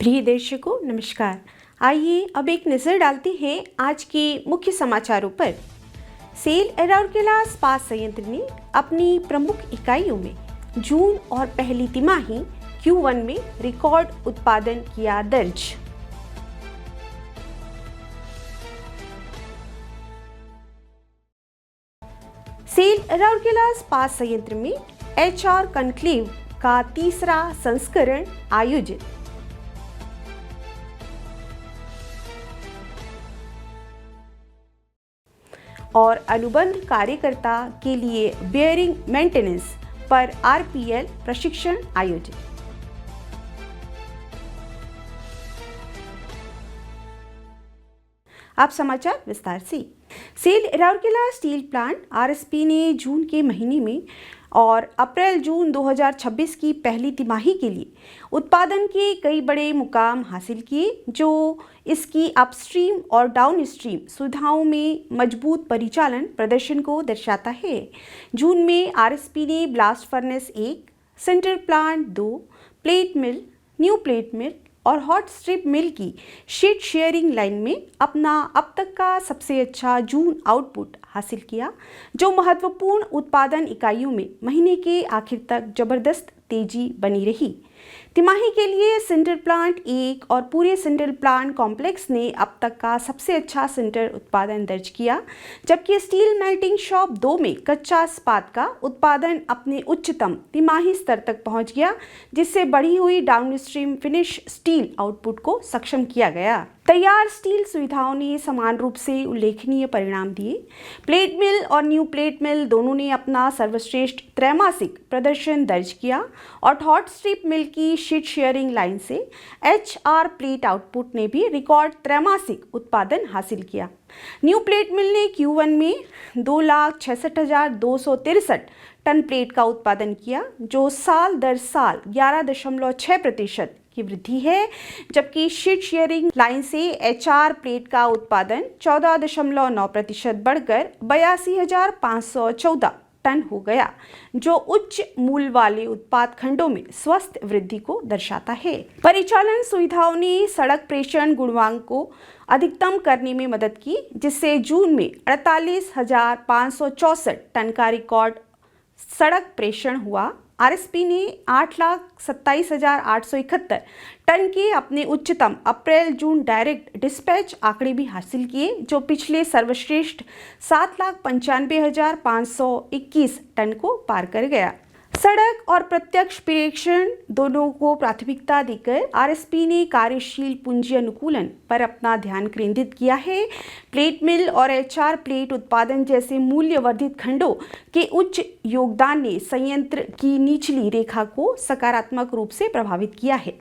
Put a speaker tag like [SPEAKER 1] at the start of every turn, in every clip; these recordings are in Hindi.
[SPEAKER 1] प्रिय दर्शकों नमस्कार। आइए अब एक नज़र डालते हैं आज के मुख्य समाचारों पर। सेल राउरकेला इस्पात संयंत्र ने अपनी प्रमुख इकाइयों में जून और पहली तिमाही Q1 में रिकॉर्ड उत्पादन किया दर्ज। सेल राउरकेला इस्पात संयंत्र में HR कॉन्क्लेव का तीसरा संस्करण आयोजित। और अनुबंध कार्यकर्ता के लिए बेयरिंग मेंटेनेंस पर RPL प्रशिक्षण आयोजित। अब समाचार विस्तार से। SAIL Rourkela steel plant RSP ने जून के महीने में और अप्रैल-जून 2026 की पहली तिमाही के लिए उत्पादन के कई बड़े मुकाम हासिल किए, जो इसकी अपस्ट्रीम और डाउनस्ट्रीम सुविधाओं में मजबूत परिचालन प्रदर्शन को दर्शाता है। जून में RSP ने blast furnace 1, sinter plant 2, plate mill, new plate mill और हॉट स्ट्रिप मिल की शीट शेयरिंग लाइन में अपना अब तक का सबसे अच्छा जून आउटपुट हासिल किया, जो महत्वपूर्ण उत्पादन इकाइयों में महीने के आखिर तक जबरदस्त तेजी बनी रही। तिमाही के लिए सिंटर प्लांट 1 और पूरे सिंटर प्लांट कॉम्प्लेक्स ने अब तक का सबसे अच्छा सिंटर उत्पादन दर्ज किया, जबकि स्टील मेल्टिंग शॉप 2 में कच्चा इस्पात का उत्पादन अपने उच्चतम तिमाही स्तर तक पहुंच गया, जिससे बढ़ी हुई डाउनस्ट्रीम फिनिश स्टील आउटपुट को सक्षम किया गया। तैयार स्टील सुविधाओं ने समान रूप से उल्लेखनीय परिणाम दिए। प्लेट मिल और न्यू प्लेट मिल दोनों ने अपना सर्वश्रेष्ठ त्रैमासिक प्रदर्शन दर्ज किया और हॉट स्ट्रिप मिल की शीट शेयरिंग लाइन से HR प्लेट आउटपुट ने भी रिकॉर्ड त्रैमासिक उत्पादन हासिल किया। न्यू प्लेट मिल ने Q1 में 2,66,263 टन प्लेट का उत्पादन किया, जो साल दर साल 11.6% की वृद्धि है, जबकि शीट शेयरिंग लाइन से HR प्लेट का उत्पादन 14.9% बढ़कर 82,514 टन हो गया, जो उच्च मूल्य वाले उत्पाद खंडों में स्वस्थ वृद्धि को दर्शाता है। परिचालन सुविधाओं ने सड़क प्रेषण गुणवांक को अधिकतम करने में मदद की, जिससे जून में 48,564 टन का रिकॉर्ड सड़क प्रेषण हुआ। RSP ने 8,27,871 टन के अपने उच्चतम अप्रैल-जून डायरेक्ट डिस्पैच आंकड़े भी हासिल किए, जो पिछले सर्वश्रेष्ठ 7,95,521 टन को पार कर गया। सड़क और प्रत्यक्ष प्रेषण दोनों को प्राथमिकता देकर RSP ने कार्यशील पूंजी अनुकूलन पर अपना ध्यान केंद्रित किया है। प्लेट मिल और HR प्लेट उत्पादन जैसे मूल्य वर्धित खंडों के उच्च योगदान ने संयंत्र की निचली रेखा को सकारात्मक रूप से प्रभावित किया है।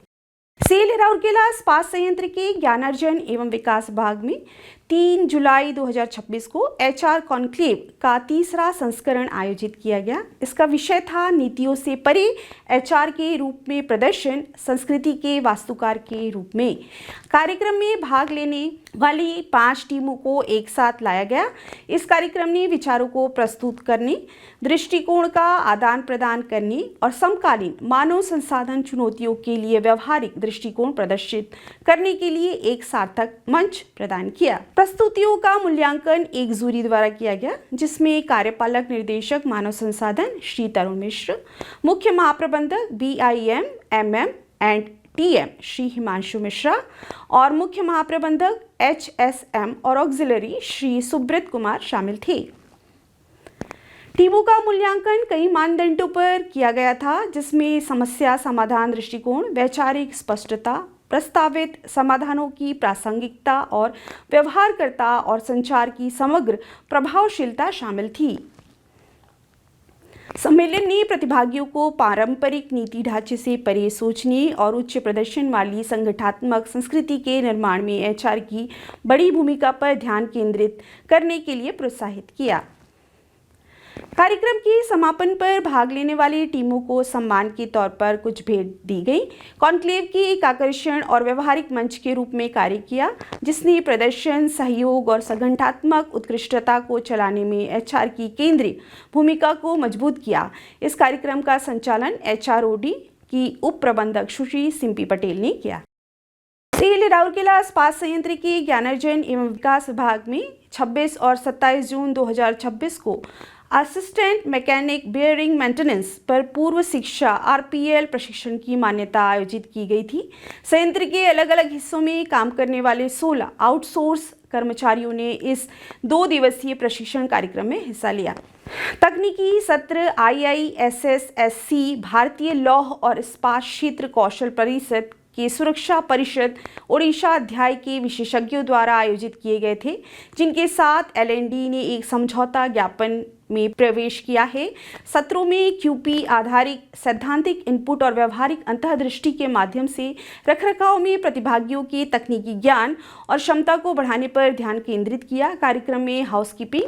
[SPEAKER 1] सेल राउरकेला इस्पात संयंत्र के ज्ञानार्जन एवं विकास विभाग में 3 जुलाई 2026 को HR कॉन्क्लेव का तीसरा संस्करण आयोजित किया गया। इसका विषय था नीतियों से परे HR के रूप में प्रदर्शन, संस्कृति के वास्तुकार के रूप में। कार्यक्रम में भाग लेने वाली 5 टीमों को एक साथ लाया गया। इस कार्यक्रम ने विचारों को प्रस्तुत करने, दृष्टिकोण का आदान प्रदान करने और समकालीन मानव संसाधन चुनौतियों के लिए व्यवहारिक दृष्टिकोण प्रदर्शित करने के लिए एक सार्थक मंच प्रदान किया। प्रस्तुतियों का मूल्यांकन एक जूरी द्वारा किया गया, जिसमें कार्यपालक निर्देशक मानव संसाधन श्री तरुण मिश्र, मुख्य महाप्रबंधक BIM, MM and TM Shri Himanshu Mishra और मुख्य महाप्रबंधक HSM और ऑक्सिलरी श्री सुब्रत कुमार शामिल थे। टीमों का मूल्यांकन कई मानदंडों पर किया गया था, जिसमें समस्या समाधान दृष्टिकोण, वैचारिक स्पष्टता, प्रस्तावित समाधानों की प्रासंगिकता और व्यवहारकर्ता और संचार की समग्र प्रभावशीलता शामिल थी। सम्मेलन ने प्रतिभागियों को पारंपरिक नीति ढांचे से परे सोचने और उच्च प्रदर्शन वाली संगठनात्मक संस्कृति के निर्माण में HR की बड़ी भूमिका पर ध्यान केंद्रित करने के लिए प्रोत्साहित किया। कार्यक्रम के समापन पर भाग लेने वाली टीमों को सम्मान के तौर पर कुछ भेंट दी गई। कॉन्क्लेव की एक आकर्षण और व्यवहारिक मंच के रूप में कार्य किया, जिसने प्रदर्शन, सहयोग और संगठनात्मक उत्कृष्टता को चलाने में HR की केंद्रीय भूमिका को मजबूत किया। इस कार्यक्रम का संचालन HROD की उप प्रबंधक सुश्री सिम्पी पटेल ने किया। सेल राउरकेला इस्पात संयंत्र के ज्ञानार्जन एवं विकास विभाग में 26 और 27 जून 2026 को असिस्टेंट मैकेनिक बेयरिंग मेंटेनेंस पर पूर्व शिक्षा आरपीएल प्रशिक्षण की मान्यता आयोजित की गई थी। संयंत्र के अलग अलग हिस्सों में काम करने वाले 16 आउटसोर्स कर्मचारियों ने इस 2 दिवसीय प्रशिक्षण कार्यक्रम में हिस्सा लिया। तकनीकी सत्र IISSSC, भारतीय लौह और इस्पात क्षेत्र कौशल परिषद के सुरक्षा परिषद ओडिशा अध्याय के विशेषज्ञों द्वारा आयोजित किए गए थे, जिनके साथ L&D ने एक समझौता ज्ञापन में प्रवेश किया है। सत्रों में QP आधारित सैद्धांतिक इनपुट और व्यवहारिक अंतर्दृष्टि के माध्यम से रखरखाव में प्रतिभागियों के तकनीकी ज्ञान और क्षमता को बढ़ाने पर ध्यान केंद्रित किया। कार्यक्रम में हाउसकीपिंग,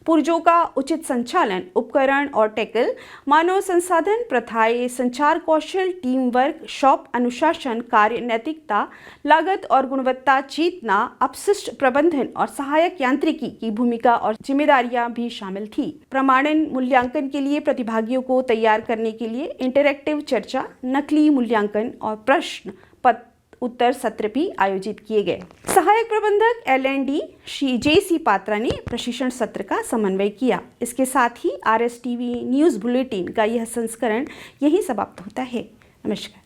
[SPEAKER 1] पुर्जों का उचित संचालन, उपकरण और टैकल, मानव संसाधन प्रथाएं, संचार कौशल, टीम वर्क, शॉप अनुशासन, कार्य नैतिकता, लागत और गुणवत्ता चेतना, अपशिष्ट प्रबंधन और सहायक यांत्रिकी की भूमिका और जिम्मेदारियां भी शामिल थी। प्रमाणन मूल्यांकन के लिए प्रतिभागियों को तैयार करने के लिए इंटरैक्टिव चर्चा, नकली मूल्यांकन और प्रश्न पत्र उत्तर सत्र भी आयोजित किए गए। सहायक प्रबंधक L&D श्री JC पात्रा ने प्रशिक्षण सत्र का समन्वय किया। इसके साथ ही RSTV न्यूज़ बुलेटिन का यह संस्करण यहीं समाप्त होता है। नमस्कार।